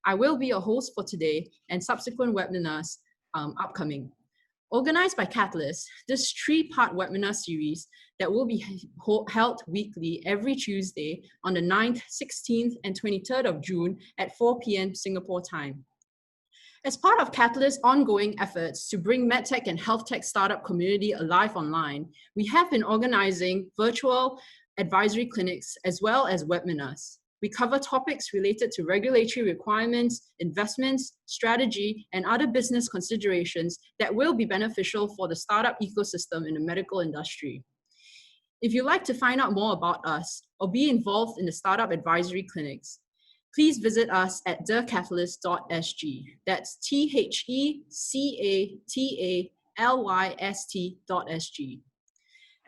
I will be your host for today and subsequent webinars upcoming. Organized by Catalyst, this three-part webinar series that will be held weekly every Tuesday on the 9th, 16th, and 23rd of June at 4 p.m. Singapore time. As part of Catalyst's ongoing efforts to bring medtech and health tech startup community alive online, we have been organizing virtual advisory clinics as well as webinars. We cover topics related to regulatory requirements, investments, strategy, and other business considerations that will be beneficial for the startup ecosystem in the medical industry. If you'd like to find out more about us or be involved in the startup advisory clinics, please visit us at thecatalyst.sg. That's thecatalyst.sg.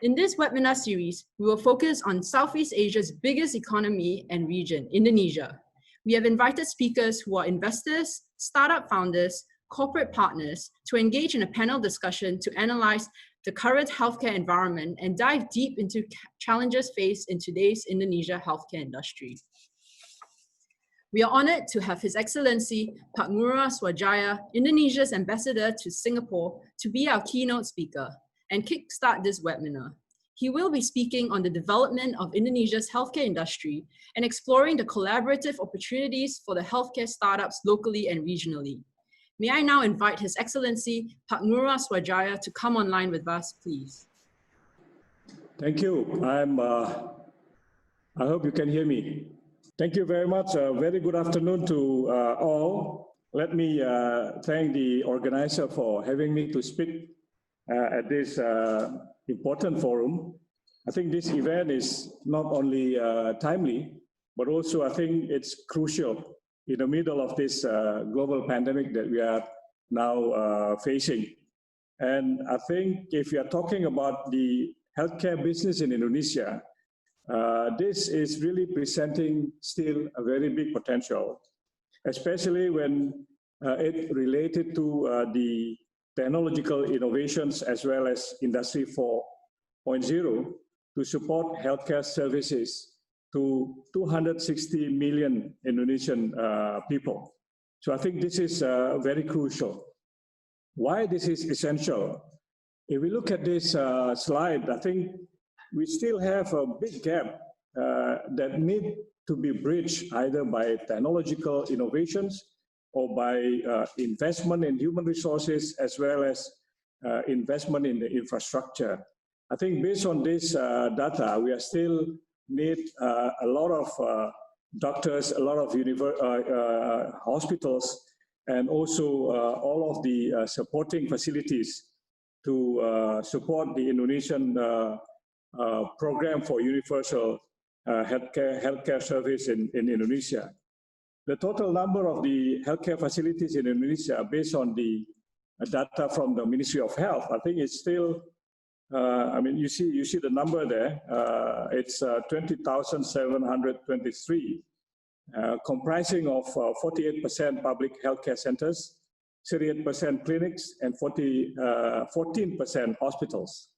In this webinar series, we will focus on Southeast Asia's biggest economy and region, Indonesia. We have invited speakers who are investors, startup founders, corporate partners to engage in a panel discussion to analyze the current healthcare environment and dive deep into challenges faced in today's Indonesia healthcare industry. We are honored to have His Excellency Pak Ngurah Swadjaya, Indonesia's ambassador to Singapore, to be our keynote speaker and kickstart this webinar. He will be speaking on the development of Indonesia's healthcare industry and exploring the collaborative opportunities for the healthcare startups locally and regionally. May I now invite His Excellency Pak Ngurah Swadjaya to come online with us, please. Thank you. I hope you can hear me. Thank you very much. Very good afternoon to all. Let me thank the organizer for having me to speak at this important forum. I think this event is not only timely, but also I think it's crucial in the middle of this global pandemic that we are now facing. And I think if we are talking about the healthcare business in Indonesia, this is really presenting still a very big potential, especially when it related to the technological innovations as well as Industry 4.0 to support healthcare services to 260 million Indonesian people. So I think this is very crucial. Why this is essential? If we look at this slide, I think we still have a big gap that need to be bridged either by technological innovations or by investment in human resources as well as investment in the infrastructure. I think based on this data, we are still need a lot of doctors, a lot of hospitals, and also all of the supporting facilities to support the Indonesian program for universal healthcare service in Indonesia. The total number of the healthcare facilities in Indonesia, based on the data from the Ministry of Health, I think it's still, I mean, you see the number there. It's 20,723, comprising of 48% public healthcare centers, 38% clinics, and 14% hospitals.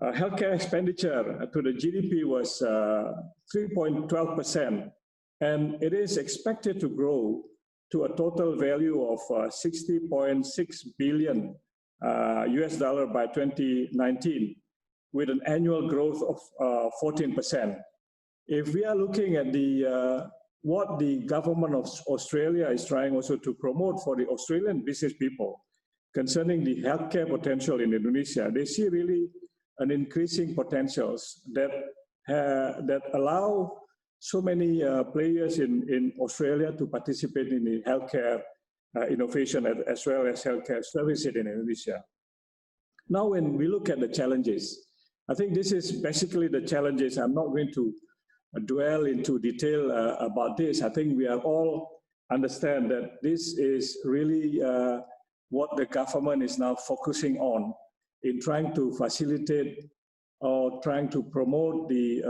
Healthcare expenditure to the GDP was 3.12%. And it is expected to grow to a total value of $60.6 billion US dollar by 2019, with an annual growth of 14%. If we are looking at the what the government of Australia is trying also to promote for the Australian business people concerning the healthcare potential in Indonesia, they see really an increasing potentials that allow so many players in Australia to participate in the healthcare innovation as well as healthcare services in Indonesia. Now, when we look at the challenges, I think this is basically the challenges. I'm not going to dwell into detail about this. I think we are all understand that this is really what the government is now focusing on in trying to facilitate or trying to promote the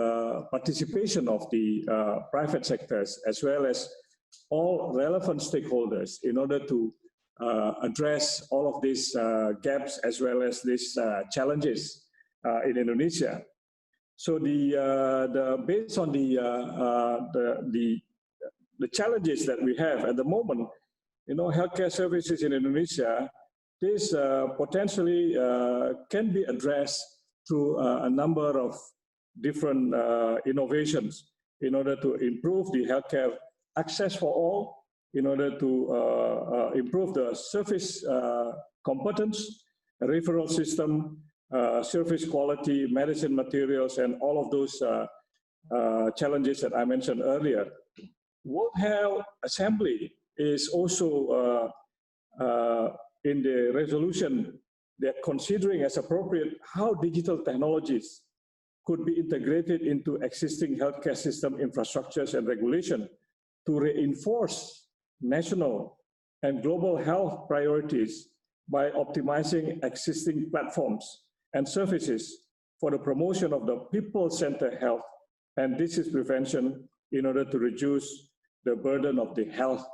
participation of the private sectors as well as all relevant stakeholders in order to address all of these gaps as well as these challenges in Indonesia. So based on the the challenges that we have at the moment, healthcare services in Indonesia, this potentially can be addressed through a number of different innovations in order to improve the healthcare access for all, in order to improve the service competence, referral system, service quality, medicine materials, and all of those challenges that I mentioned earlier. World Health Assembly is also in the resolution, they're considering as appropriate how digital technologies could be integrated into existing healthcare system infrastructures and regulation to reinforce national and global health priorities by optimizing existing platforms and services for the promotion of the people-centered health and disease prevention in order to reduce the burden of the health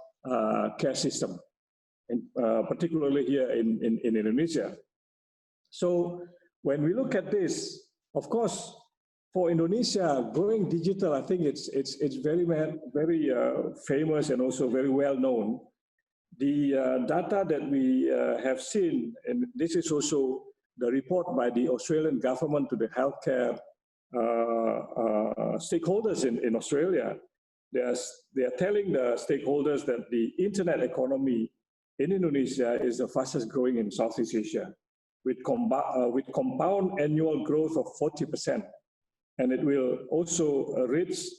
care system, particularly here in Indonesia. So when we look at this, of course, for Indonesia, going digital, I think it's very famous and also very well known. The data that we have seen, and this is also the report by the Australian government to the healthcare stakeholders in Australia. They are telling the stakeholders that the internet economy in Indonesia is the fastest growing in Southeast Asia, with compound annual growth of 40%. And it will also reach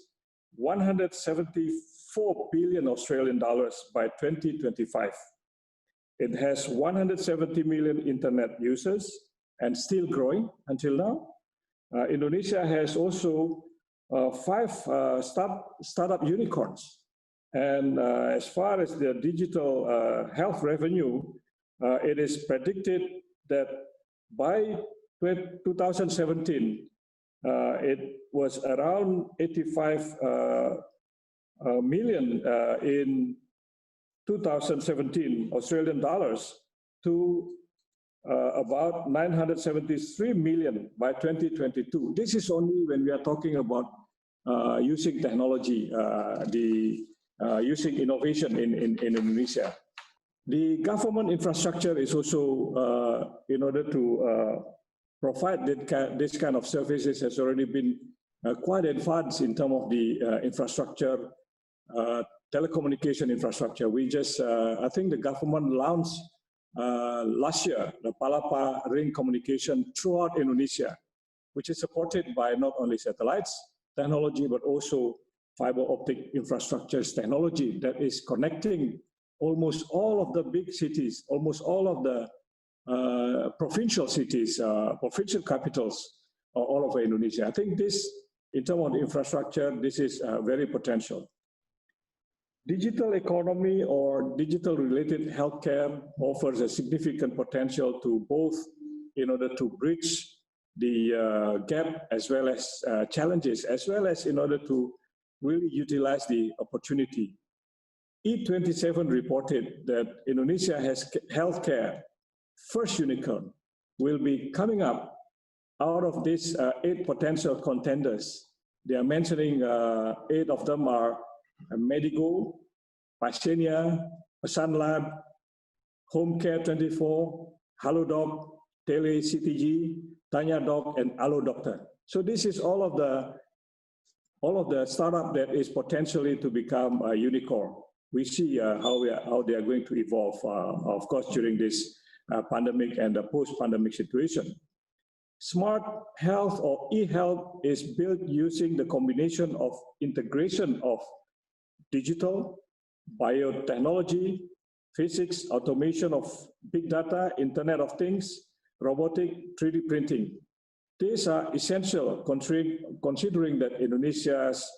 174 billion Australian dollars by 2025. It has 170 million internet users and still growing until now. Indonesia has also 5 startup unicorns. And as far as the digital health revenue, it is predicted that by 2017, it was around 85 million in 2017 Australian dollars to about 973 million by 2022. This is only when we are talking about using technology, using innovation in Indonesia. The government infrastructure is also, in order to provide this kind of services, has already been quite advanced in terms of the infrastructure, telecommunication infrastructure. We just, I think the government launched last year, the Palapa ring communication throughout Indonesia, which is supported by not only satellites technology, but also fiber optic infrastructures technology that is connecting almost all of the big cities, almost all of the provincial cities, provincial capitals all over Indonesia. I think this, in terms of the infrastructure, this is very potential. Digital economy or digital related healthcare offers a significant potential to both in order to bridge the gap as well as challenges, as well as in order to really utilize the opportunity. E27 reported that Indonesia has healthcare first unicorn will be coming up out of these 8 potential contenders. They are mentioning 8 of them are Medigo, Pasienia, Pesan Lab, Home Care 24, Halodoc, Tele CTG, Tanya Doc, and Allo Doctor. So this is all of the startup that is potentially to become a unicorn. We see how they are going to evolve, of course, during this pandemic and the post-pandemic situation. Smart health or e-health is built using the combination of integration of digital, biotechnology, physics, automation of big data, Internet of Things, robotic, 3D printing. These are essential considering that Indonesia's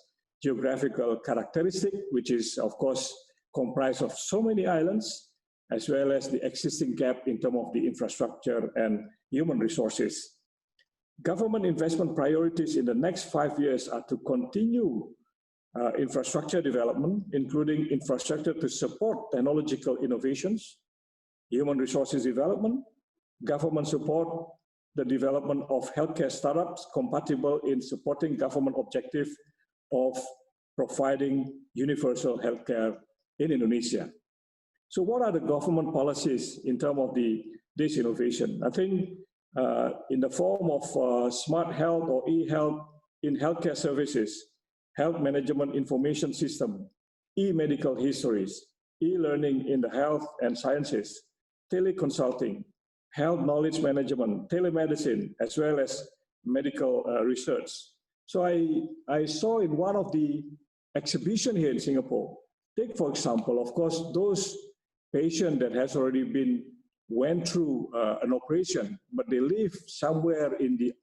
geographical characteristic, which is of course comprised of so many islands, as well as the existing gap in terms of the infrastructure and human resources. Government investment priorities in the next 5 years are to continue infrastructure development, including infrastructure to support technological innovations, human resources development, government support the development of healthcare startups compatible in supporting government objective of providing universal healthcare in Indonesia. So what are the government policies in terms of this innovation? I think in the form of smart health or e-health in healthcare services, health management information system, e-medical histories, e-learning in the health and sciences, teleconsulting, health knowledge management, telemedicine, as well as medical research. So I saw in one of the exhibition here in Singapore, take for example, of course, those patients that has already went through an operation, but they live somewhere in the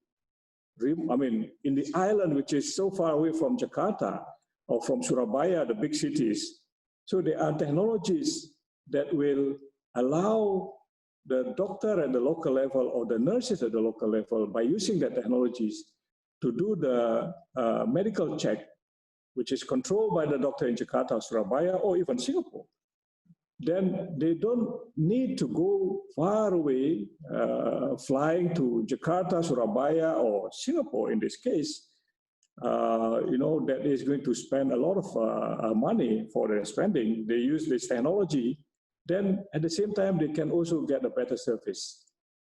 island, which is so far away from Jakarta or from Surabaya, the big cities. So there are technologies that will allow the doctor at the local level or the nurses at the local level, by using the technologies, to do the medical check, which is controlled by the doctor in Jakarta, Surabaya, or even Singapore. Then they don't need to go far away, flying to Jakarta, Surabaya, or Singapore in this case. That is going to spend a lot of money for their spending. They use this technology. Then at the same time, they can also get a better service.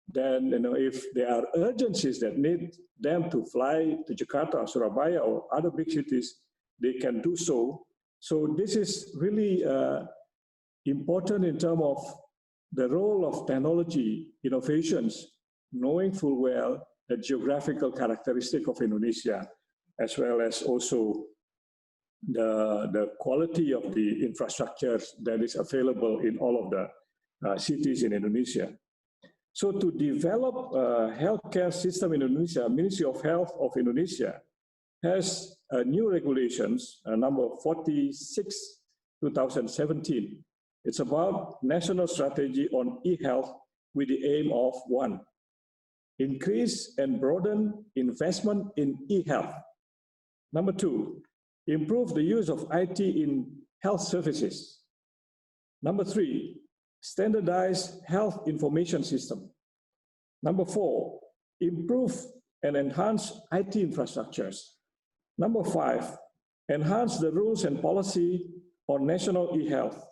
Then, if there are urgencies that need them to fly to Jakarta, Surabaya, or other big cities, they can do so. So this is really important in terms of the role of technology innovations, knowing full well the geographical characteristic of Indonesia, as well as also the quality of the infrastructure that is available in all of the cities in Indonesia. So to develop a healthcare system in Indonesia, Ministry of Health of Indonesia has new regulations, number 46, 2017. It's about national strategy on e-health with the aim of 1, increase and broaden investment in e-health. Number 2, improve the use of IT in health services. Number 3, standardize health information system. Number 4, improve and enhance IT infrastructures. Number 5, enhance the rules and policy on national e-health.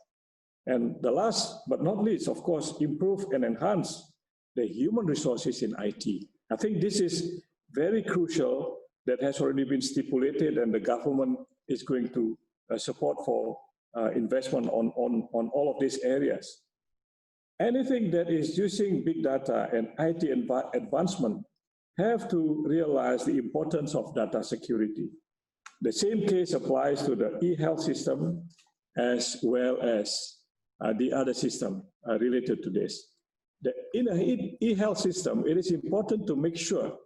And the last but not least, of course, improve and enhance the human resources in IT. I think this is very crucial, that has already been stipulated, and the government is going to support for investment on all of these areas. Anything that is using big data and IT advancement have to realize the importance of data security. The same case applies to the e-health system as well as the other system related to this. In an e-health system, it is important to make sure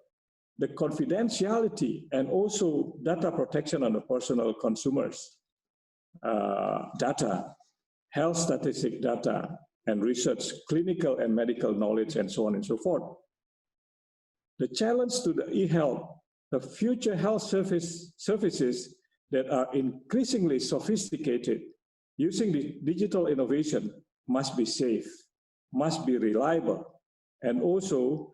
the confidentiality and also data protection on the personal consumers' data, health statistic data, and research, clinical and medical knowledge, and so on and so forth. The challenge to the e-health, the future health services that are increasingly sophisticated using the digital innovation must be safe, must be reliable, and also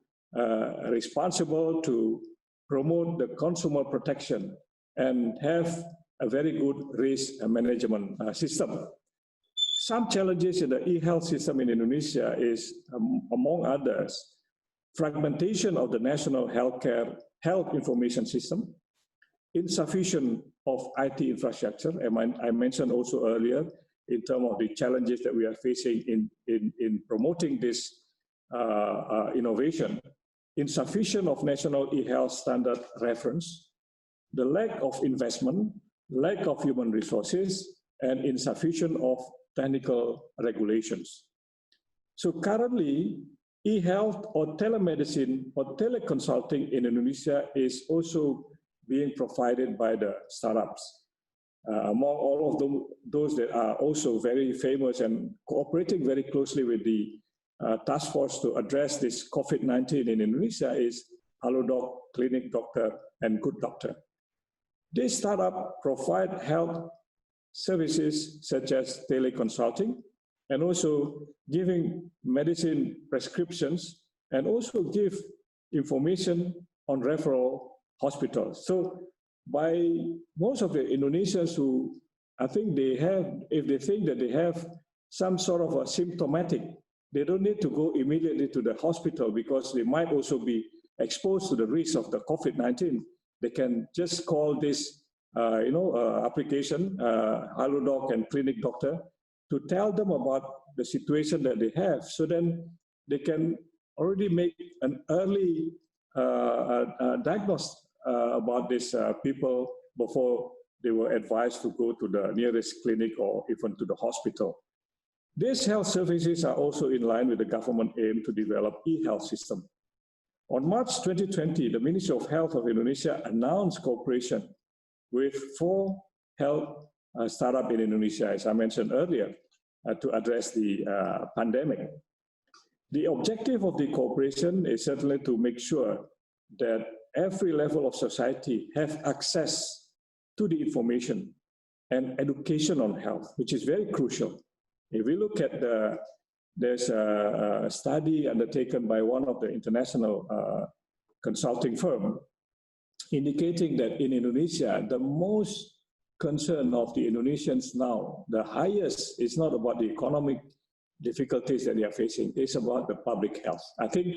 responsible to promote the consumer protection and have a very good risk management system. Some challenges in the e-health system in Indonesia is, among others, fragmentation of the national health information system, insufficient of IT infrastructure. I mentioned also earlier in terms of the challenges that we are facing in promoting this innovation, insufficient of national e-health standard reference, the lack of investment, lack of human resources, and insufficient of technical regulations. So currently, e-health or telemedicine or teleconsulting in Indonesia is also being provided by the startups. Among all of those that are also very famous and cooperating very closely with the task force to address this COVID-19 in Indonesia is Halodoc, Clinic Doctor, and Good Doctor. This startup provide health services such as teleconsulting and also giving medicine prescriptions and also give information on referral hospitals. So by most of the Indonesians who, I think they have, if they think that they have some sort of a symptomatic, they don't need to go immediately to the hospital because they might also be exposed to the risk of the COVID-19. They can just call this, application, Halodoc and Clinic Doctor, to tell them about the situation that they have. So then they can already make an early diagnosis about these people before they were advised to go to the nearest clinic or even to the hospital. These health services are also in line with the government aim to develop e-health system. On March 2020, the Ministry of Health of Indonesia announced cooperation with 4 health startups in Indonesia, as I mentioned earlier, to address the pandemic. The objective of the cooperation is certainly to make sure that every level of society have access to the information and education on health, which is very crucial. If we look at there's a study undertaken by one of the international consulting firm indicating that in Indonesia, the most concern of the Indonesians now, the highest is not about the economic difficulties that they are facing, it's about the public health. I think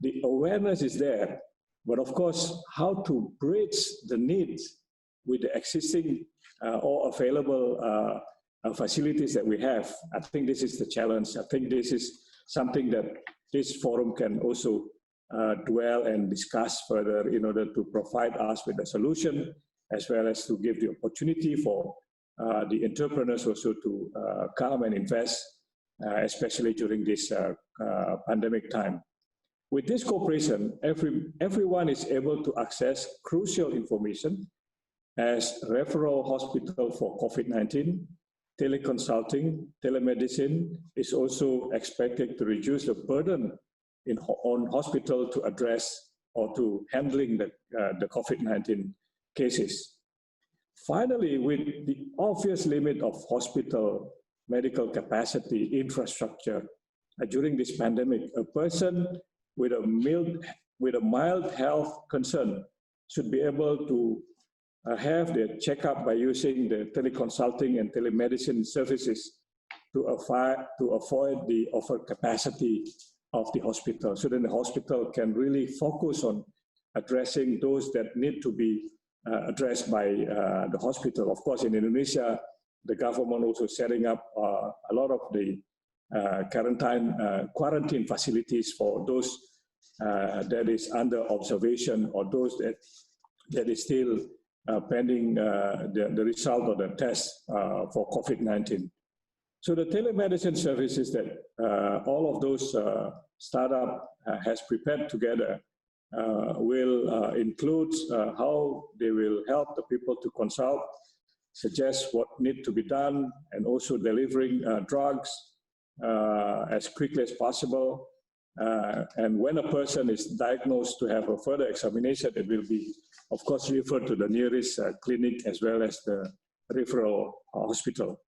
the awareness is there, but of course, how to bridge the needs with the existing or available facilities that we have. I think this is the challenge. I think this is something that this forum can also dwell and discuss further in order to provide us with a solution, as well as to give the opportunity for the entrepreneurs also to come and invest, especially during this pandemic time. With this cooperation, everyone is able to access crucial information as referral hospital for COVID-19, teleconsulting, telemedicine is also expected to reduce the burden on hospital to address or to handling the COVID-19 cases. Finally, with the obvious limit of hospital medical capacity infrastructure during this pandemic, a person with a mild health concern should be able to have their checkup by using the teleconsulting and telemedicine services to avoid the overcapacity of the hospital. So then the hospital can really focus on addressing those that need to be addressed by the hospital. Of course, in Indonesia, the government also setting up a lot of the quarantine facilities for those that is under observation or those that is still pending the result of the test for COVID-19. So the telemedicine services that all of those startup has prepared together will include how they will help the people to consult, suggest what need to be done, and also delivering drugs as quickly as possible. And when a person is diagnosed to have a further examination, it will be, of course, referred to the nearest clinic as well as the referral hospital.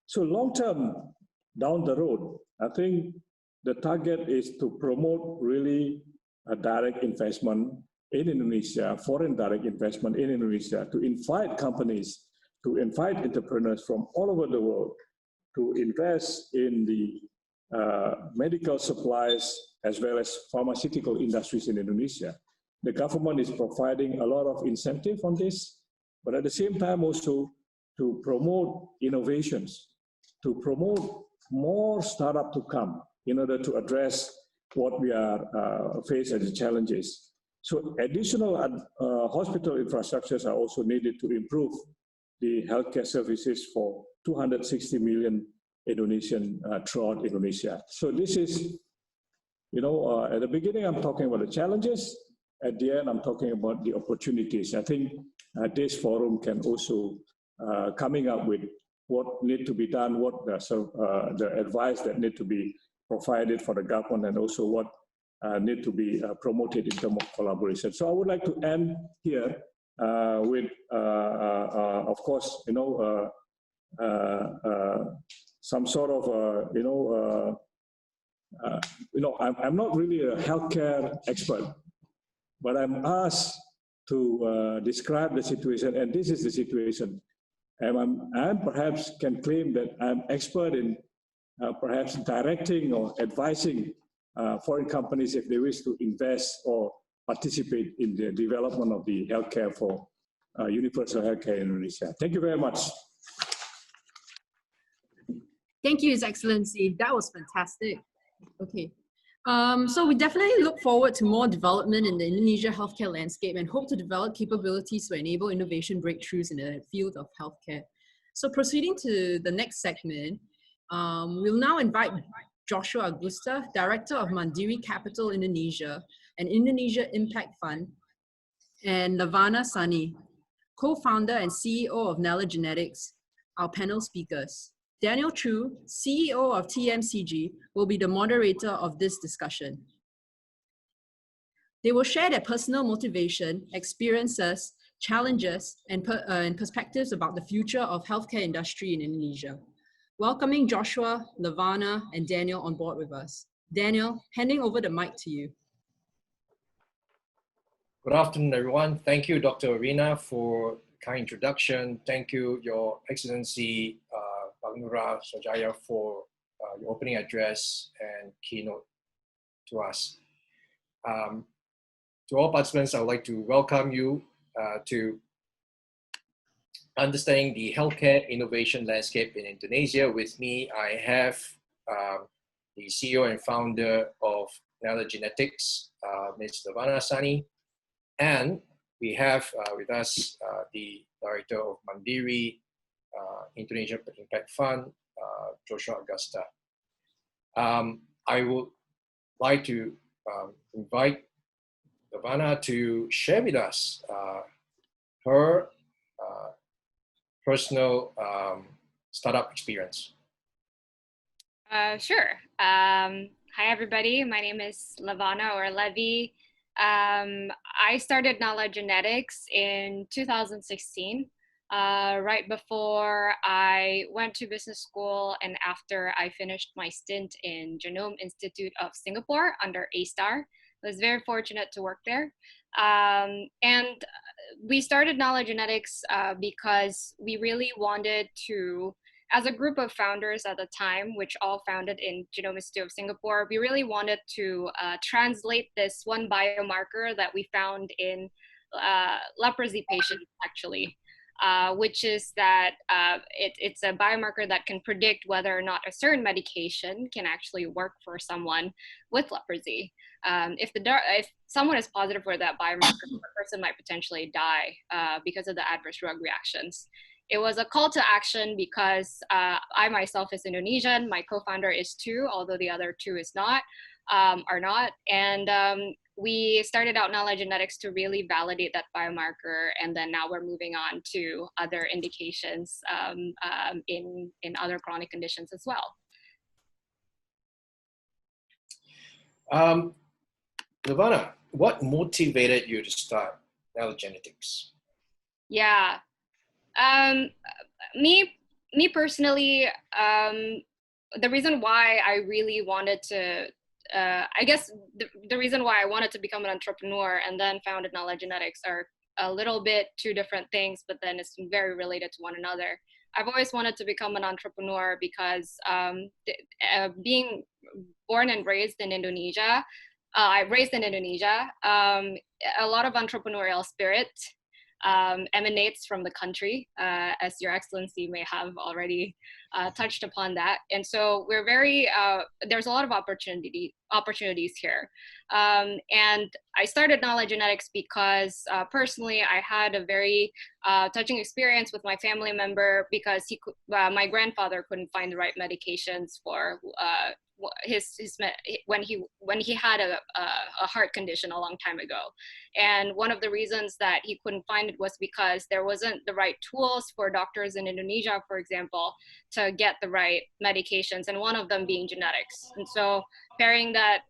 So long term, down the road, I think the target is to promote really a direct investment in Indonesia, foreign direct investment in Indonesia, to invite companies, to invite entrepreneurs from all over the world to invest in the medical supplies as well as pharmaceutical industries in Indonesia. The government is providing a lot of incentive on this, but at the same time also to promote innovations, to promote more startup to come in order to address what we are faced as challenges. So additional hospital infrastructures are also needed to improve the healthcare services for 260 million Indonesian throughout Indonesia. So this is, at the beginning I'm talking about the challenges, at the end I'm talking about the opportunities. I think this forum can also coming up with what need to be done, what the advice that need to be provided for the government, and also what need to be promoted in terms of collaboration. So I would like to end here with, of course, some sort of, I'm not really a healthcare expert, but I'm asked to describe the situation, and this is the situation. And I perhaps can claim that I'm expert in perhaps directing or advising foreign companies if they wish to invest or participate in the development of the healthcare for universal healthcare in Indonesia. Thank you very much. Thank you, His Excellency. That was fantastic. Okay. So we definitely look forward to more development in the Indonesia healthcare landscape and hope to develop capabilities to enable innovation breakthroughs in the field of healthcare. So proceeding to the next segment, we'll now invite Joshua Augusta, Director of Mandiri Capital Indonesia and Indonesia Impact Fund, and Lavana Sani, Co-founder and CEO of Nella Genetics, our panel speakers. Daniel Chu, CEO of TMCG, will be the moderator of this discussion. They will share their personal motivation, experiences, challenges, and perspectives about the future of healthcare industry in Indonesia. Welcoming Joshua, Lavana, and Daniel on board with us. Daniel, handing over the mic to you. Good afternoon, everyone. Thank you, Dr. Arena, for kind introduction. Thank you, Your Excellency Bangura Sojaya, for your opening address and keynote to us. To all participants, I would like to welcome you to understanding the healthcare innovation landscape in Indonesia. With me, I have the CEO and founder of Nella Genetics, Ms. Lavana Sani, and we have with us the Director of Mandiri Indonesia Impact Fund, Joshua Augusta. I would like to invite Lavana to share with us her personal startup experience. Sure. Hi, everybody. My name is Lavana or Levi. I started Nella Genetics in 2016, right before I went to business school and after I finished my stint in Genome Institute of Singapore under A-Star. I was very fortunate to work there. And we started Nella Genetics because we really wanted to, as a group of founders at the time, which all founded in Genome Institute of Singapore, we really wanted to translate this one biomarker that we found in leprosy patients, actually, which is that it's a biomarker that can predict whether or not a certain medication can actually work for someone with leprosy. If someone is positive for that biomarker, the person might potentially die because of the adverse drug reactions. It was a call to action because I myself is Indonesian, my co-founder is too, although the other two are not. And we started out Nella Genetics to really validate that biomarker, and then now we're moving on to other indications in other chronic conditions as well. Lavana, what motivated you to start Nella Genetics? Yeah. Me personally, the reason why I really wanted to, I guess the reason why I wanted to become an entrepreneur and then founded Nella Genetics are a little bit two different things, but then it's very related to one another. I've always wanted to become an entrepreneur because being born and raised in Indonesia, a lot of entrepreneurial spirit emanates from the country, as Your Excellency may have already touched upon that. And so we're very, there's a lot of opportunities here. And I started Nella Genetics because personally I had a very touching experience with my family member because my grandfather couldn't find the right medications for when he had a heart condition a long time ago. And one of the reasons that he couldn't find it was because there wasn't the right tools for doctors in Indonesia, for example, to get the right medications, and one of them being genetics. And so pairing that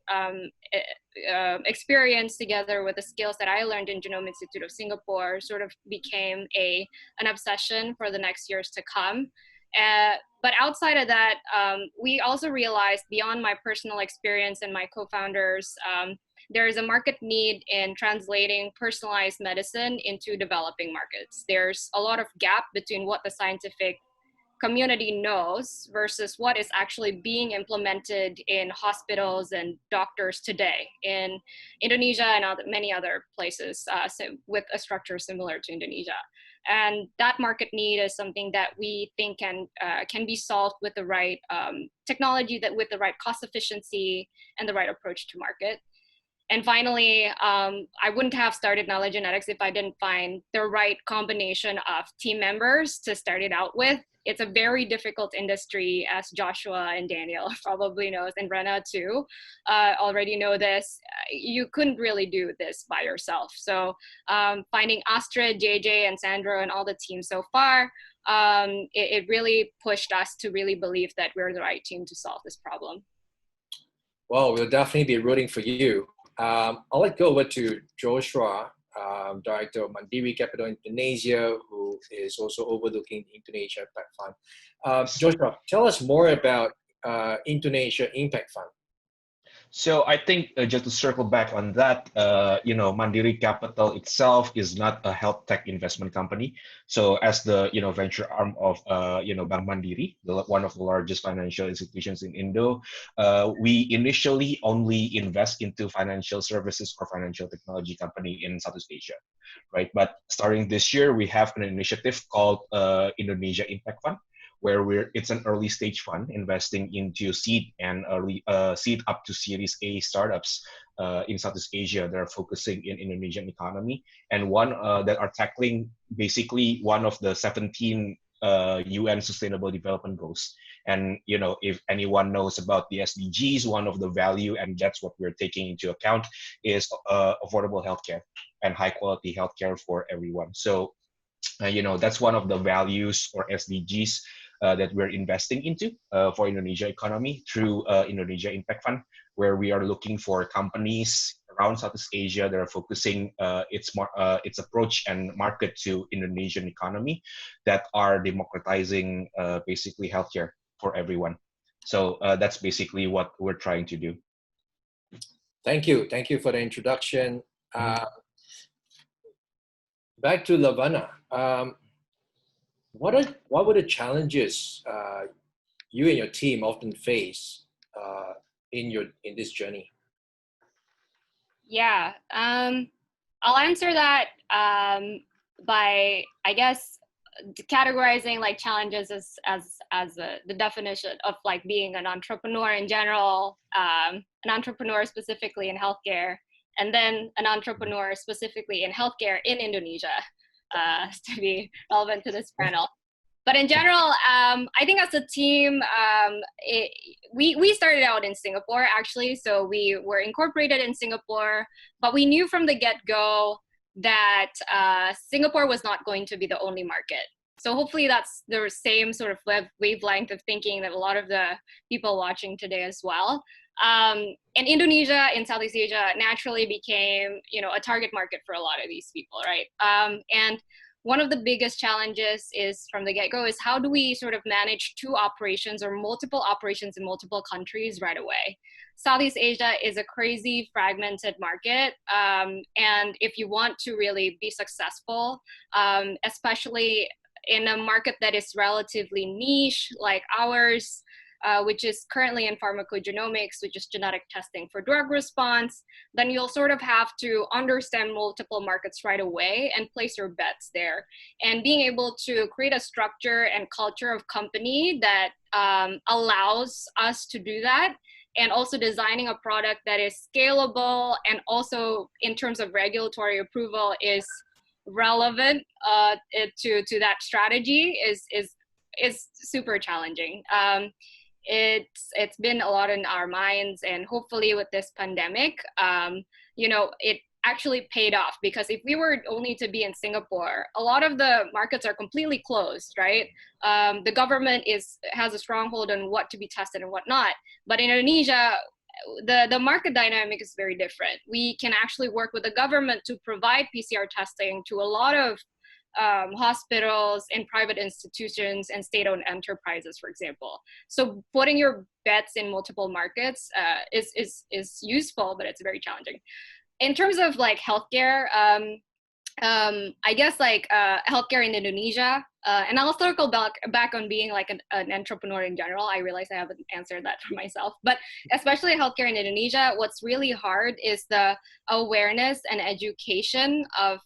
experience together with the skills that I learned in Genome Institute of Singapore sort of became an obsession for the next years to come. But outside of that, we also realized beyond my personal experience and my co-founders, there is a market need in translating personalized medicine into developing markets. There's a lot of gap between what the scientific community knows versus what is actually being implemented in hospitals and doctors today in Indonesia and many other places with a structure similar to Indonesia. And that market need is something that we think can be solved with the right technology, that with the right cost efficiency and the right approach to market. And finally, I wouldn't have started Knowledge Genetics if I didn't find the right combination of team members to start it out with. It's a very difficult industry, as Joshua and Daniel probably knows, and Rena too already know this. You couldn't really do this by yourself. So finding Astrid, JJ, and Sandro and all the team so far, it really pushed us to really believe that we're the right team to solve this problem. Well, we'll definitely be rooting for you. I'll go over to Joshua, Director of Mandiri Capital Indonesia, who is also overlooking the Indonesia Impact Fund. Joshua, tell us more about Indonesia Impact Fund. So I think just to circle back on that, Mandiri Capital itself is not a health tech investment company. So as the venture arm of Bank Mandiri, one of the largest financial institutions in Indo, we initially only invest into financial services or financial technology company in Southeast Asia, right? But starting this year, we have an initiative called Indonesia Impact Fund, where it's an early stage fund investing into seed and early seed up to Series A startups in Southeast Asia that are focusing in Indonesian economy, and one that are tackling basically one of the 17 UN Sustainable Development Goals. And if anyone knows about the SDGs, one of the value, and that's what we're taking into account, is affordable healthcare and high quality healthcare for everyone. So that's one of the values or SDGs that we're investing into for Indonesia economy through Indonesia Impact Fund, where we are looking for companies around Southeast Asia that are focusing its approach and market to Indonesian economy that are democratizing basically healthcare for everyone. So that's basically what we're trying to do. Thank you for the introduction. Back to Lavana. What were the challenges you and your team often face in this journey? Yeah, I'll answer that by, I guess, categorizing like challenges as the definition of like being an entrepreneur in general, an entrepreneur specifically in healthcare, and then an entrepreneur specifically in healthcare in Indonesia, to be relevant to this panel. But in general, I think as a team, we started out in Singapore, actually. So we were incorporated in Singapore, but we knew from the get-go that Singapore was not going to be the only market. So hopefully that's the same sort of wavelength of thinking that a lot of the people watching today as well. And Indonesia in Southeast Asia naturally became, a target market for a lot of these people, right? And one of the biggest challenges is from the get-go is how do we sort of manage two operations or multiple operations in multiple countries right away? Southeast Asia is a crazy fragmented market. And if you want to really be successful, especially in a market that is relatively niche like ours, which is currently in pharmacogenomics, which is genetic testing for drug response, then you'll sort of have to understand multiple markets right away and place your bets there. And being able to create a structure and culture of company that allows us to do that, and also designing a product that is scalable and also in terms of regulatory approval is relevant to that strategy is super challenging. It's been a lot in our minds, and hopefully with this pandemic, it actually paid off, because if we were only to be in Singapore, a lot of the markets are completely closed, right? The government has a stronghold on what to be tested and what not. But in Indonesia, the market dynamic is very different. We can actually work with the government to provide PCR testing to a lot of hospitals and private institutions and state-owned enterprises, for example. So putting your bets in multiple markets is useful, but it's very challenging. In terms of like healthcare, I guess like healthcare in Indonesia, and I'll circle back on being like an entrepreneur in general. I realize I haven't answered that for myself, but especially healthcare in Indonesia, what's really hard is the awareness and education of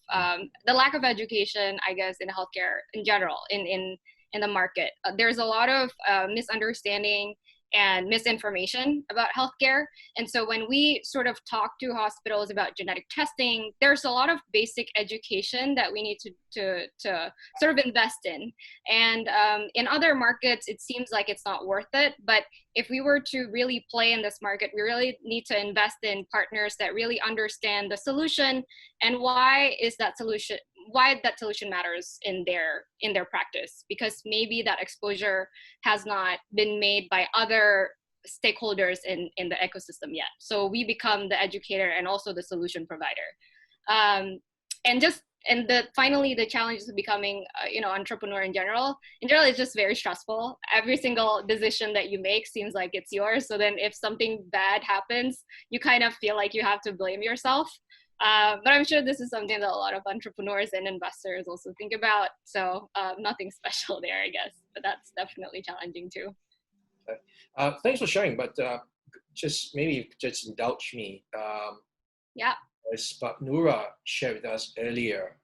the lack of education, I guess, in healthcare in general in the market. There's a lot of misunderstanding and misinformation about healthcare. And so when we sort of talk to hospitals about genetic testing, there's a lot of basic education that we need to sort of invest in. And in other markets, it seems like it's not worth it. But if we were to really play in this market, we really need to invest in partners that really understand the solution and why that solution matters in their practice, because maybe that exposure has not been made by other stakeholders in the ecosystem yet. So we become the educator and also the solution provider. Finally, the challenges of becoming entrepreneur in general is just very stressful. Every single decision that you make seems like it's yours. So then if something bad happens, you kind of feel like you have to blame yourself. But I'm sure this is something that a lot of entrepreneurs and investors also think about. So nothing special there, I guess, but that's definitely challenging too. Thanks for sharing, but just indulge me. Yeah. As Nura shared with us earlier,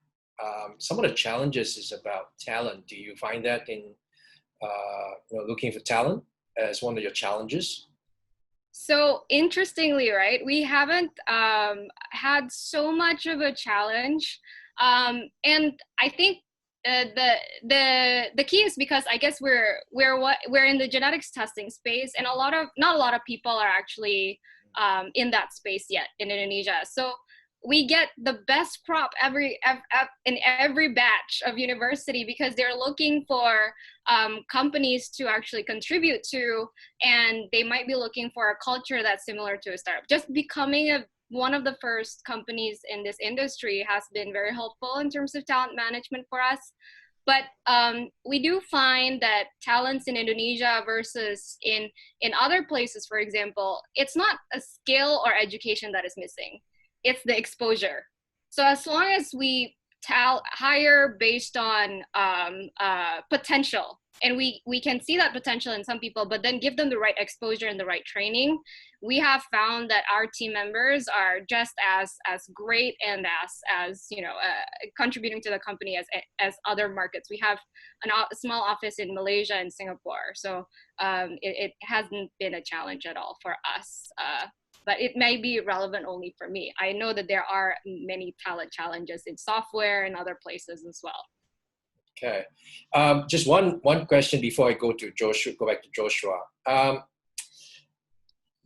some of the challenges is about talent. Do you find that in looking for talent as one of your challenges? So interestingly, right, we haven't had so much of a challenge, and I think the key is because I guess we're in the genetics testing space, and not a lot of people are actually in that space yet in Indonesia. So we get the best crop in every batch of university because they're looking for companies to actually contribute to, and they might be looking for a culture that's similar to a startup. Just becoming one of the first companies in this industry has been very helpful in terms of talent management for us. But we do find that talents in Indonesia versus in other places, for example, it's not a skill or education that is missing. It's the exposure. So as long as we hire based on potential, and we can see that potential in some people, but then give them the right exposure and the right training, we have found that our team members are just as great and as contributing to the company as other markets. We have a small office in Malaysia and Singapore, so it hasn't been a challenge at all for us. But it may be relevant only for me. I know that there are many talent challenges in software and other places as well. Okay, just one question before I go back to Joshua.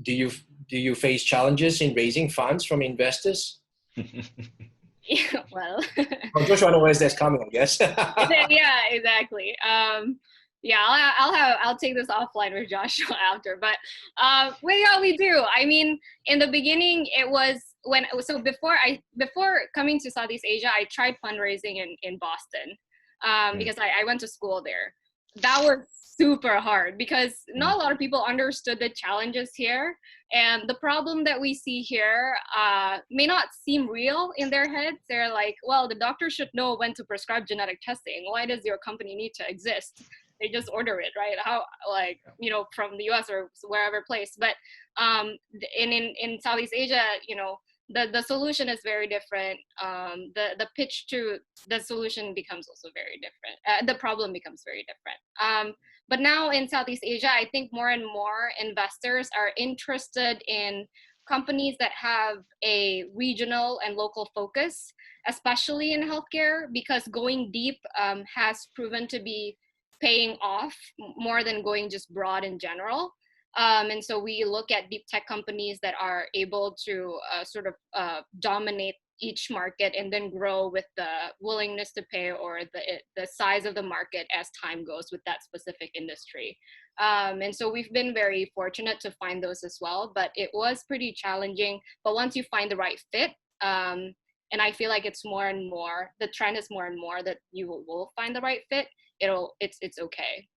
Do you face challenges in raising funds from investors? Yeah, well. Well, Joshua knows that's coming, I guess. Yeah, exactly. Yeah, I'll take this offline with Joshua after, but we do. I mean, in the beginning, it was before coming to Southeast Asia, I tried fundraising in Boston because I went to school there. That was super hard because not a lot of people understood the challenges here, and the problem that we see here may not seem real in their heads. They're like, well, the doctor should know when to prescribe genetic testing. Why does your company need to exist? They just order it, right? How, from the US or wherever place. But in Southeast Asia, the solution is very different. The pitch to the solution becomes also very different. The problem becomes very different. But now in Southeast Asia, I think more and more investors are interested in companies that have a regional and local focus, especially in healthcare, because going deep has proven to be paying off more than going just broad in general. And so we look at deep tech companies that are able to dominate each market and then grow with the willingness to pay or the size of the market as time goes with that specific industry. And so we've been very fortunate to find those as well, but it was pretty challenging. But once you find the right fit, And I feel like it's more and more, the trend is more and more that you will find the right fit. It's okay.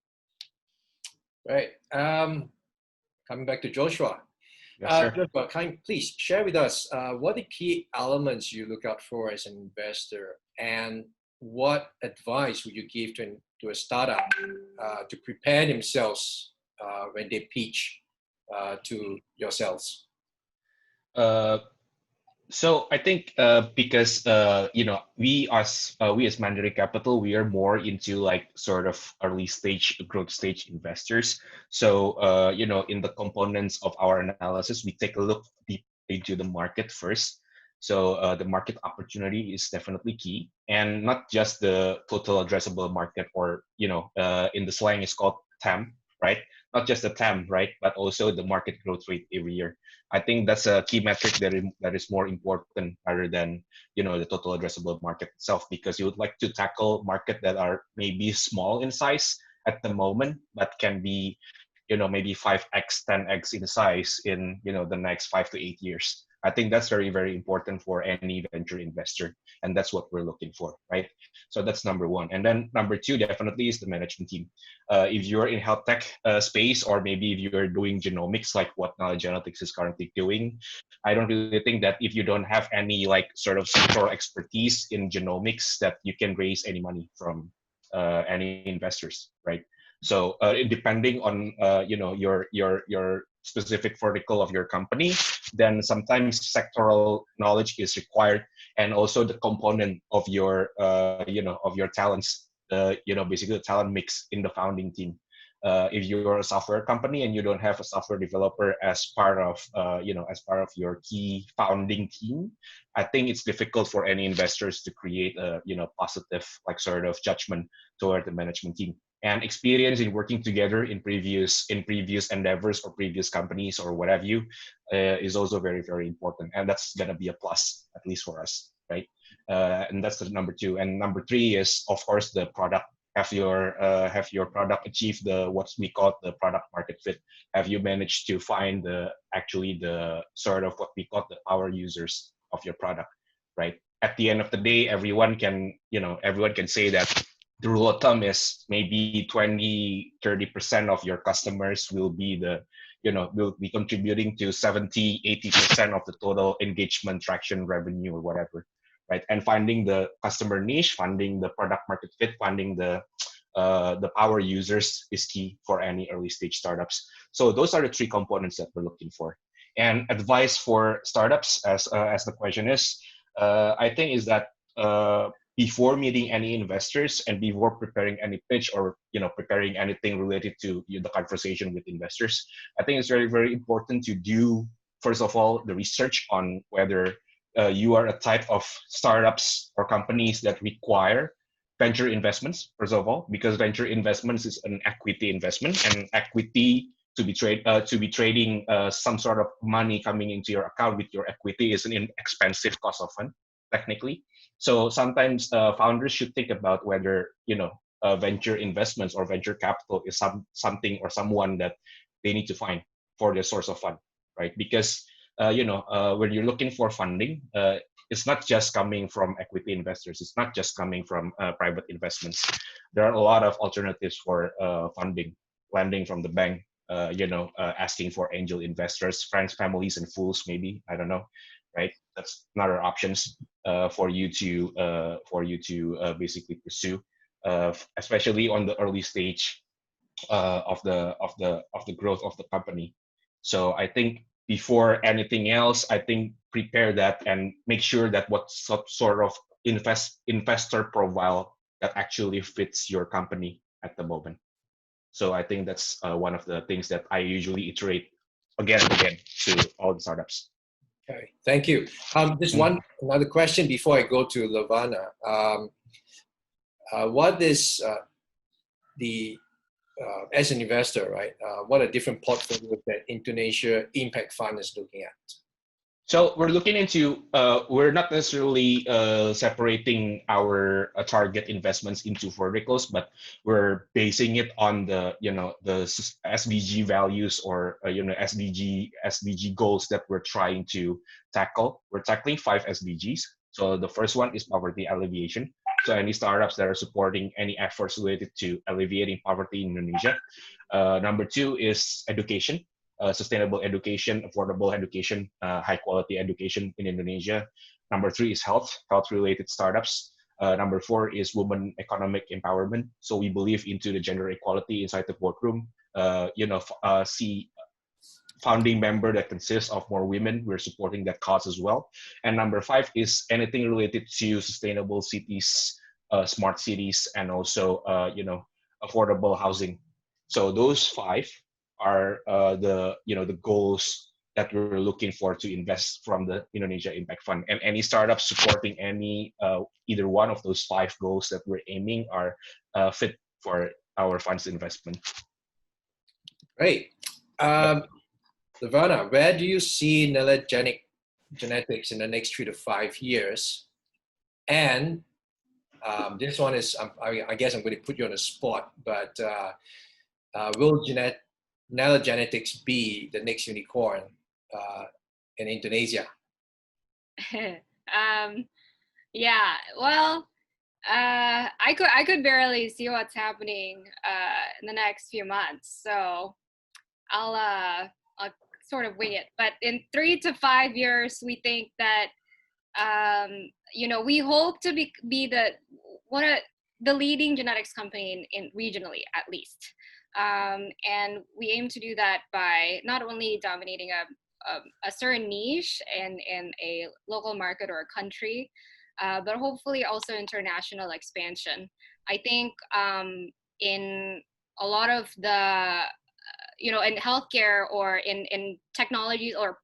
Right. Coming back to Joshua. Yes, sir. Joshua, please share with us what are the key elements you look out for as an investor, and what advice would you give to a startup to prepare themselves when they pitch to yourselves? So I think because we as Mandiri Capital, we are more into like sort of early stage growth stage investors. So in the components of our analysis, we take a look deep into the market first. So the market opportunity is definitely key, and not just the total addressable market, or in the slang it's called TAM, right? Not just the TAM, right? But also the market growth rate every year. I think that's a key metric that is more important rather than the total addressable market itself, because you would like to tackle market that are maybe small in size at the moment, but can be maybe 5x 10x in size in the next 5 to 8 years. I think that's very, very important for any venture investor, and that's what we're looking for, right? So that's number one. And then number two definitely is the management team. If you're in health tech space, or maybe if you're doing genomics like what Knowledge Analytics is currently doing, I don't really think that if you don't have any like sort of sectoral expertise in genomics, that you can raise any money from any investors, right? So depending on your specific vertical of your company, then sometimes sectoral knowledge is required, and also the component of your of your talents, basically the talent mix in the founding team. If you're a software company and you don't have a software developer as part of your key founding team, I think it's difficult for any investors to create a positive like sort of judgment toward the management team. And experience in working together in previous endeavors or previous companies or what have you is also very, very important, and that's gonna be a plus, at least for us, right? And that's the number two. And number three is of course the product. Have your product achieve the what we call the product market fit? Have you managed to find the sort of what we call the power users of your product, right? At the end of the day, everyone can say that the rule of thumb is maybe 20-30% of your customers will be will be contributing to 70-80% of the total engagement, traction, revenue, or whatever, right? And finding the customer niche, finding the product market fit, finding the power users is key for any early stage startups. So those are the three components that we're looking for. And advice for startups, as the question is, I think is that before meeting any investors and before preparing any pitch or preparing anything related to the conversation with investors, I think it's very, very important to do, first of all, the research on whether you are a type of startups or companies that require venture investments, first of all, because venture investments is an equity investment, and equity to be trading some sort of money coming into your account with your equity is an inexpensive cost of fund, technically. So sometimes founders should think about whether venture investments or venture capital is something or someone that they need to find for their source of fund, right? Because when you're looking for funding, it's not just coming from equity investors. It's not just coming from private investments. There are a lot of alternatives for funding, lending from the bank, asking for angel investors, friends, families, and fools, maybe, I don't know, right? That's another options for you to basically pursue, especially on the early stage of the growth of the company. So I think before anything else, I think prepare that and make sure that what sort of investor profile that actually fits your company at the moment. So I think that's one of the things that I usually iterate again and again to all the startups. Okay, thank you. Just another question before I go to Lavana. What is as an investor, right? What are different portfolios that Indonesia Impact Fund is looking at? So we're looking into, we're not necessarily separating our target investments into verticals, but we're basing it on the SDG values or SDG goals that we're trying to tackle. We're tackling 5 SDGs. So the first one is poverty alleviation. So any startups that are supporting any efforts related to alleviating poverty in Indonesia. Number two is education, sustainable education, affordable education, high quality education in Indonesia. Number three is health related startups. Number four is women economic empowerment. So we believe into the gender equality inside the boardroom. See founding member that consists of more women. We're supporting that cause as well. And number five is anything related to sustainable cities, smart cities, and also affordable housing. So those five are the goals that we're looking for to invest from the Indonesia Impact Fund. And any startup supporting any either one of those five goals that we're aiming are fit for our fund's investment. Great. Lavana, where do you see Nelogenic Genetics in the next 3 to 5 years? And this one is, I guess I'm going to put you on the spot, but will Nelogenetics be the next unicorn in Indonesia? Yeah, well, I could barely see what's happening in the next few months, so I'll sort of wing it. But in 3 to 5 years, we think that we hope to be the leading genetics company in regionally, at least. And we aim to do that by not only dominating a certain niche in a local market or a country, but hopefully also international expansion. I think in a lot of the, in healthcare or in technology or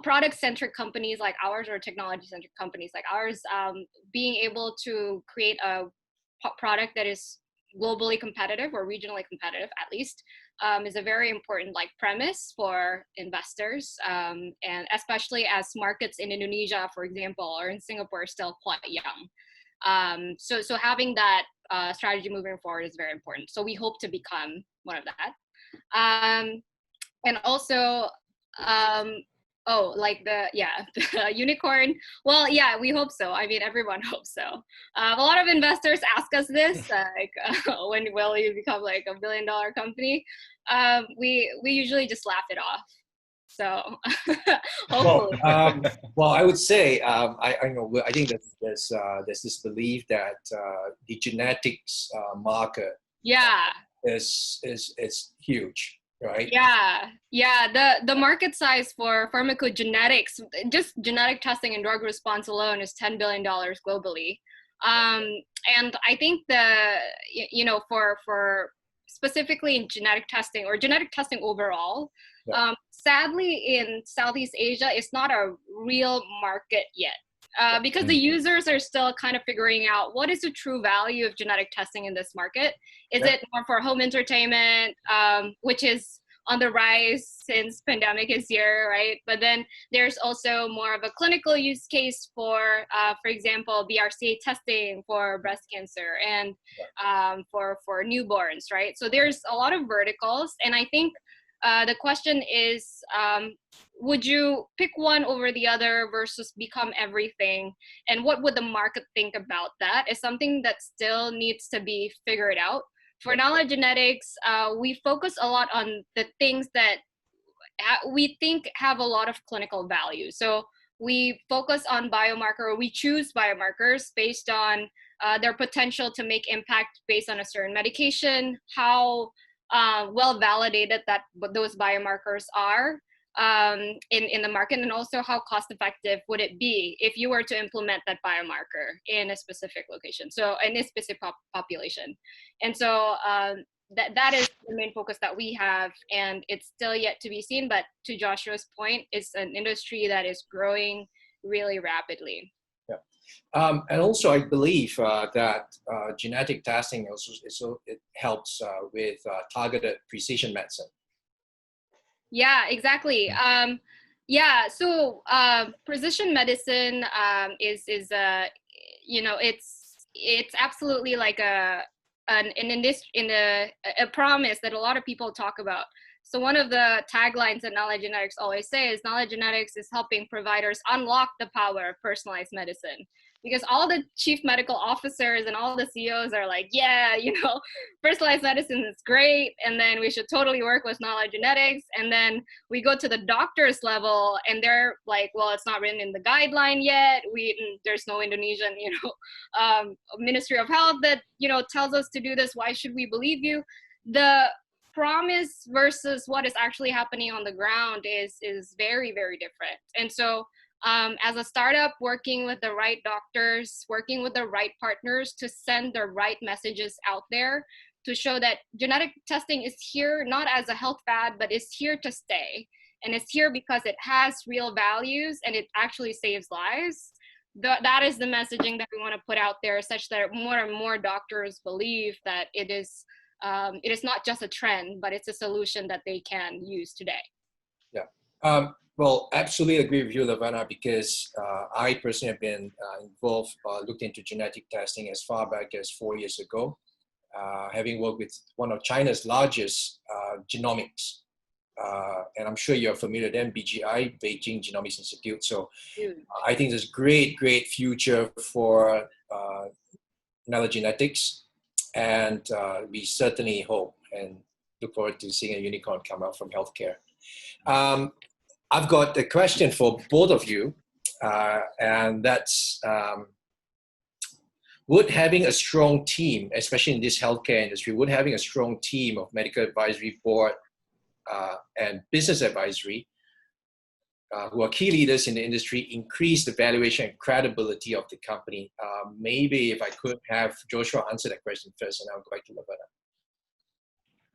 product-centric companies like ours or technology-centric companies like ours, being able to create a product that is globally competitive or regionally competitive, at least, is a very important premise for investors, and especially as markets in Indonesia, for example, or in Singapore are still quite young. So having that strategy moving forward is very important. So we hope to become one of that. And also, the unicorn. Well, yeah, we hope so. I mean, everyone hopes so. A lot of investors ask us this, when will you become a $1 billion company? We usually just laugh it off. So hopefully. Well, I would say I think that there's this belief that the genetics market is huge. Right. Yeah. The market size for pharmacogenetics, just genetic testing and drug response alone, is $10 billion globally. And I think for specifically in genetic testing or genetic testing overall, sadly in Southeast Asia, it's not a real market yet. Because the users are still kind of figuring out what is the true value of genetic testing in this market. Is it more for home entertainment, which is on the rise since pandemic is here, right? But then there's also more of a clinical use case for example, BRCA testing for breast cancer and for newborns, right? So there's a lot of verticals, and I think the question is, would you pick one over the other versus become everything? And what would the market think about that is something that still needs to be figured out. For knowledge genetics, we focus a lot on the things that we think have a lot of clinical value. So we focus on biomarker, we choose biomarkers based on their potential to make impact based on a certain medication, how well validated that those biomarkers are in the market, and also how cost effective would it be if you were to implement that biomarker in a specific location, so in a specific population. And so that is the main focus that we have, and it's still yet to be seen, but to Joshua's point, it's an industry that is growing really rapidly. And also, I believe that genetic testing also it helps with targeted precision medicine. Yeah, exactly. So precision medicine is it's absolutely like a promise that a lot of people talk about. So one of the taglines that Knowledge Genetics always say is Knowledge Genetics is helping providers unlock the power of personalized medicine. Because all the chief medical officers and all the CEOs are like, yeah, you know, personalized medicine is great, and then we should totally work with Knowledge Genetics. And then we go to the doctor's level, and they're like, well, it's not written in the guideline yet. There's no Indonesian, you know, Ministry of Health that, you know, tells us to do this. Why should we believe you? The promise versus what is actually happening on the ground is very, very different. And so as a startup, working with the right doctors, working with the right partners to send the right messages out there to show that genetic testing is here not as a health fad, but is here to stay. And it's here because it has real values and it actually saves lives. That is the messaging that we want to put out there, such that more and more doctors believe that it is not just a trend, but it's a solution that they can use today. Yeah. Well, absolutely agree with you, Lavana, because I personally have been involved, looked into genetic testing as far back as 4 years ago, having worked with one of China's largest genomics. And I'm sure you're familiar with them, BGI, Beijing Genomics Institute. So I think there's great future for genetics, and we certainly hope and look forward to seeing a unicorn come out from healthcare. I've got a question for both of you, and that's, would having a strong team, especially in this healthcare industry, would having a strong team of medical advisory board and business advisory, who are key leaders in the industry, increase the valuation and credibility of the company? Maybe if I could have Joshua answer that question first, and I'll go back to Lavana.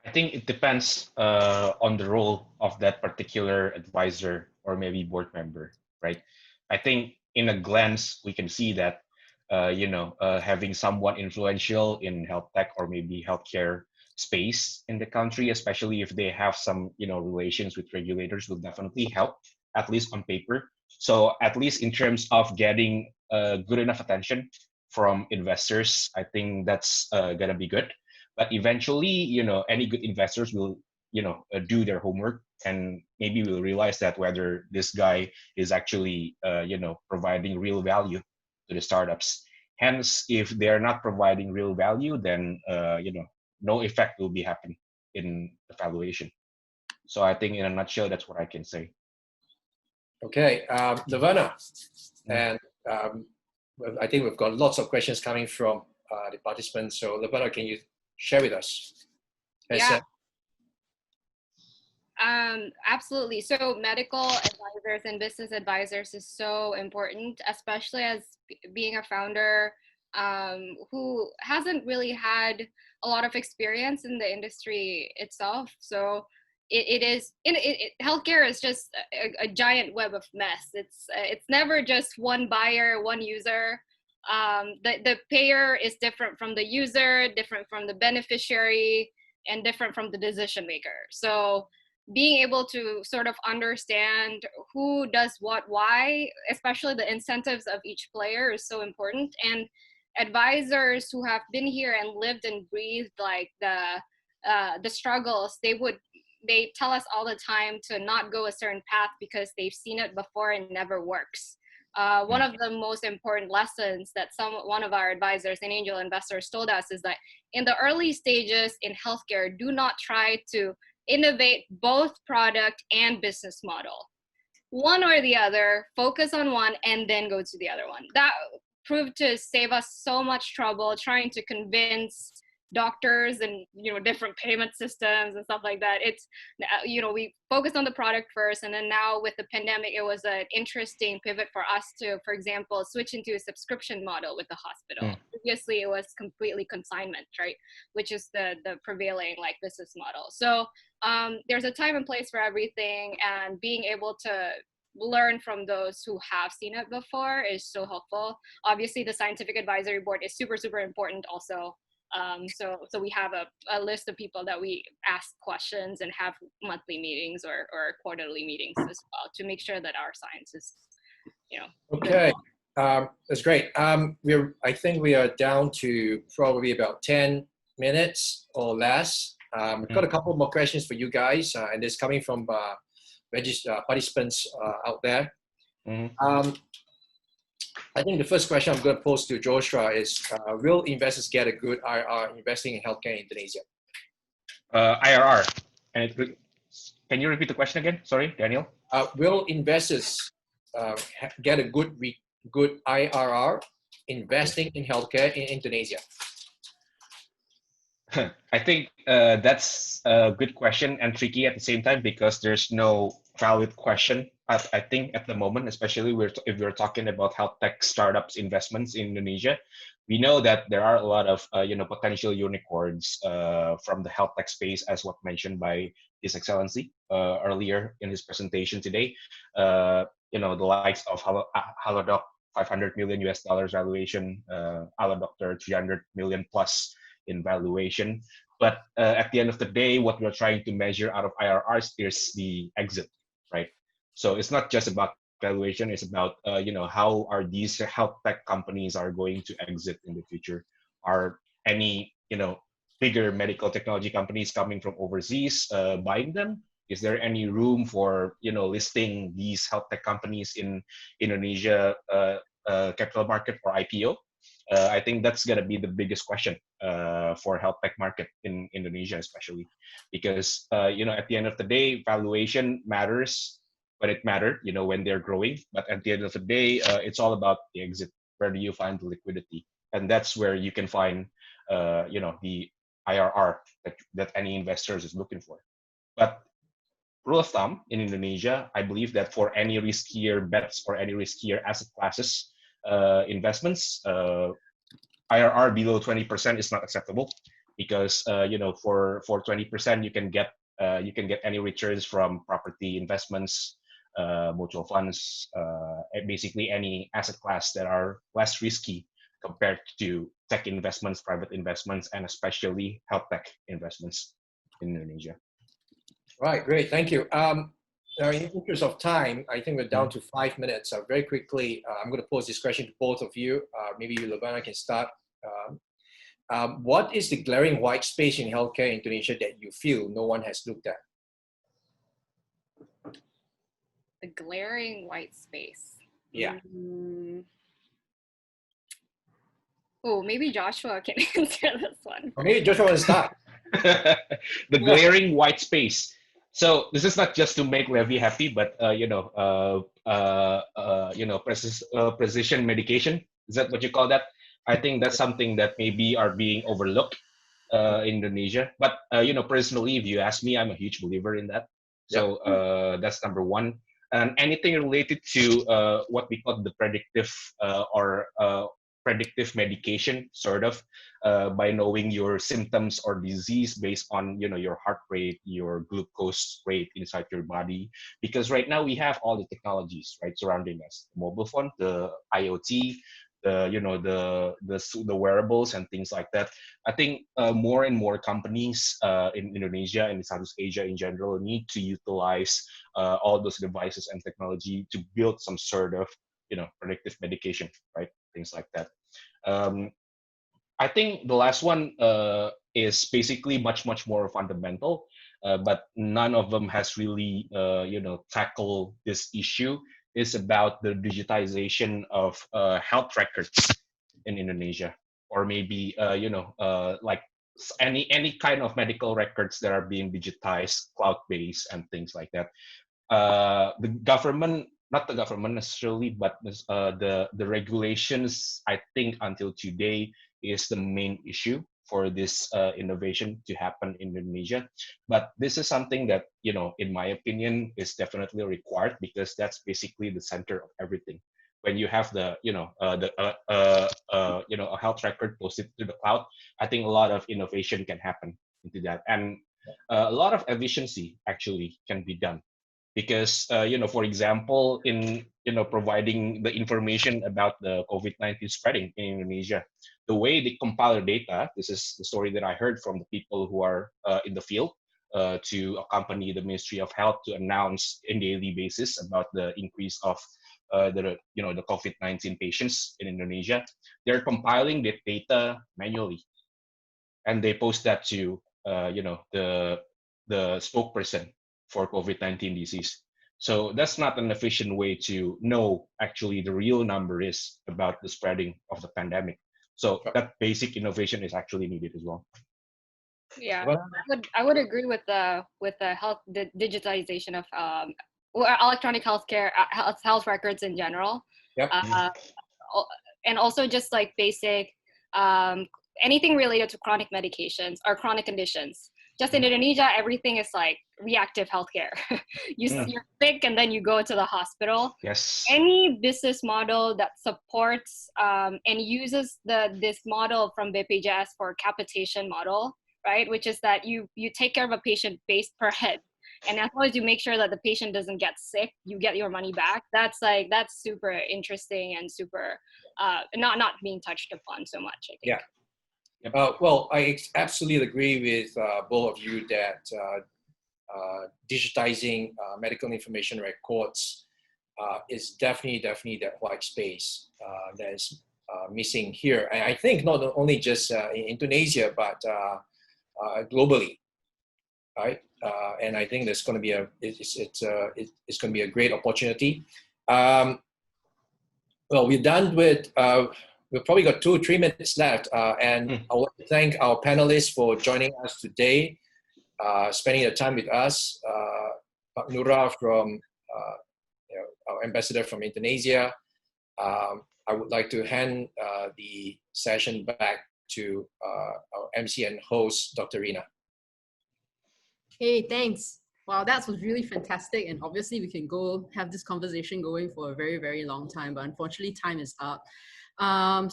I think it depends on the role of that particular advisor or maybe board member, right? I think in a glance, we can see that, having someone influential in health tech or maybe healthcare space in the country, especially if they have some, relations with regulators, will definitely help, at least on paper. So at least in terms of getting good enough attention from investors, I think that's gonna be good. But eventually, any good investors will, do their homework, and maybe will realize that whether this guy is actually, providing real value to the startups. Hence, if they're not providing real value, then, no effect will be happening in the valuation. So I think in a nutshell, that's what I can say. Okay, Lavana, and I think we've got lots of questions coming from the participants. So Lavana, can you share with us? Yeah. Absolutely. So medical advisors and business advisors is so important, especially as being a founder who hasn't really had a lot of experience in the industry itself. So healthcare is just a giant web of mess. It's never just one buyer, one user. The payer is different from the user, different from the beneficiary, and different from the decision maker. So being able to sort of understand who does what, why, especially the incentives of each player, is so important. And advisors who have been here and lived and breathed like the struggles, they tell us all the time to not go a certain path because they've seen it before and never works. One of the most important lessons that one of our advisors and angel investors told us is that in the early stages in healthcare, do not try to innovate both product and business model. One or the other, focus on one and then go to the other one. That proved to save us so much trouble trying to convince doctors and different payment systems and stuff like that. It's we focused on the product first, and then now with the pandemic, it was an interesting pivot for us to, for example, switch into a subscription model with the hospital. Previously it was completely consignment, right, which is the prevailing business model. So there's a time and place for everything, and being able to learn from those who have seen it before is so helpful. Obviously the scientific advisory board is super important also. So we have a list of people that we ask questions and have monthly meetings or quarterly meetings as well to make sure that our science is, Okay, that's great. I think we are down to probably about 10 minutes or less. I've got a couple more questions for you guys, and it's coming from participants out there. I think the first question I'm going to pose to Joshua is, will investors get a good IRR investing in healthcare in Indonesia? IRR. Can you repeat the question again? Sorry, Daniel. Will investors get a good IRR investing in healthcare in Indonesia? I think that's a good question and tricky at the same time, because there's no valid question. I think at the moment, especially if we're talking about health tech startups investments in Indonesia, we know that there are a lot of potential unicorns from the health tech space, as what mentioned by His Excellency earlier in his presentation today. The likes of Halodoc, $500 million valuation, Alodoctor, 300 million plus in valuation. But at the end of the day, what we're trying to measure out of IRRs is the exit, right? So it's not just about valuation, it's about how are these health tech companies are going to exit in the future. Are any bigger medical technology companies coming from overseas buying them? Is there any room for listing these health tech companies in Indonesia capital market for IPO? I think that's going to be the biggest question for health tech market in Indonesia, especially because at the end of the day, valuation matters, but it mattered when they're growing. But at the end of the day, it's all about the exit. Where do you find the liquidity? And that's where you can find the IRR that any investors is looking for. But rule of thumb in Indonesia, I believe that for any riskier bets or any riskier asset classes, investments, IRR below 20% is not acceptable, because for 20% you can get any returns from property investments, mutual funds, basically any asset class that are less risky compared to tech investments, private investments, and especially health tech investments in Indonesia. Right, great, thank you. Now, in the interest of time, I think we're down to 5 minutes. Very quickly, I'm going to pose this question to both of you. Maybe Levana can start. What is the glaring white space in healthcare in Indonesia that you feel no one has looked at? The glaring white space. Yeah. Oh, maybe Joshua can answer this one. Or maybe Joshua will start. The glaring white space. So this is not just to make Levi happy, but precision medication. Is that what you call that? I think that's something that maybe are being overlooked in Indonesia. But personally, if you ask me, I'm a huge believer in that. So that's number one. And anything related to what we call the predictive predictive medication, sort of, by knowing your symptoms or disease based on your heart rate, your glucose rate inside your body. Because right now we have all the technologies right surrounding us: the mobile phone, the IoT, the wearables and things like that. I think more and more companies in Indonesia and Southeast Asia in general need to utilize all those devices and technology to build some sort of predictive medication, right? Things like that. I think the last one is basically much more fundamental, but none of them has really tackled this issue. Is about the digitization of health records in Indonesia, or maybe like any kind of medical records that are being digitized, cloud-based, and things like that. The government, not the government necessarily, but the regulations, I think until today is the main issue for this innovation to happen in Indonesia. But this is something that, in my opinion, is definitely required, because that's basically the center of everything. When you have a health record posted to the cloud, I think a lot of innovation can happen into that, and a lot of efficiency actually can be done. Because for example, in providing the information about the COVID-19 spreading in Indonesia, the way they compile the data, this is the story that I heard from the people who are in the field to accompany the Ministry of Health to announce on a daily basis about the increase of the COVID-19 patients in Indonesia. They're compiling the data manually, and they post that to the spokesperson for COVID-19 disease. So that's not an efficient way to know actually the real number is about the spreading of the pandemic. So that basic innovation is actually needed as well. Yeah, I would agree with the digitalization of electronic healthcare health records in general. Yep. And also just like basic anything related to chronic medications or chronic conditions. Just in Indonesia, everything is like reactive healthcare. You're sick and then you go to the hospital. Yes. Any business model that supports and uses this model from BPJS for capitation model, right? Which is that you take care of a patient based per head. And as long as you make sure that the patient doesn't get sick, you get your money back. That's super interesting and super not being touched upon so much, I think. Yeah. Well, I absolutely agree with both of you that digitizing medical information records is definitely that white space that is missing here. And I think not only just in Indonesia, but globally, right? And I think there's going to be it's going to be a great opportunity. Well, we're done with. We've probably got 2 or 3 minutes left, and I want to thank our panelists for joining us today, spending the time with us. Pak Nura from our ambassador from Indonesia. I would like to hand the session back to our MC and host, Dr. Rina. Hey, thanks. Wow, that was really fantastic. And obviously we can go have this conversation going for a very, very long time, but unfortunately time is up.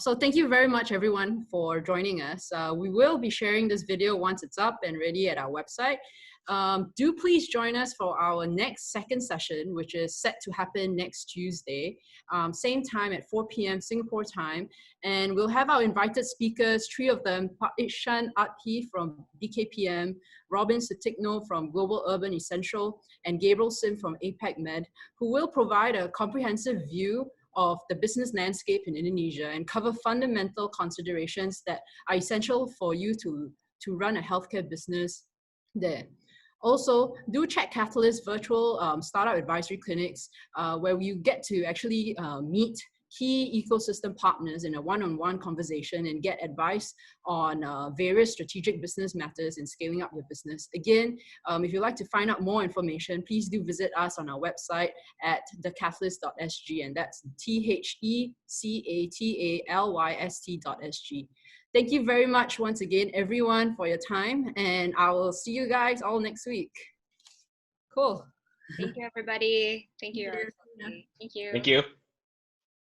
So thank you very much everyone for joining us. We will be sharing this video once it's up and ready at our website. Do please join us for our next second session, which is set to happen next Tuesday, same time at 4 p.m. Singapore time. And we'll have our invited speakers, 3 of them, Pak Ishan Athi from DKPM, Robin Sutikno from Global Urban Essential, and Gabriel Sim from APAC Med, who will provide a comprehensive view of the business landscape in Indonesia and cover fundamental considerations that are essential for you to run a healthcare business there. Also, do check Catalyst virtual startup advisory clinics where you get to actually meet key ecosystem partners in a one-on-one conversation and get advice on various strategic business matters in scaling up your business. Again, if you'd like to find out more information, please do visit us on our website at thecatalyst.sg, and that's THECATALYST.sg. Thank you very much once again, everyone, for your time, and I will see you guys all next week. Cool. Thank you, everybody. Thank you. Thank you. Thank you. Thank you.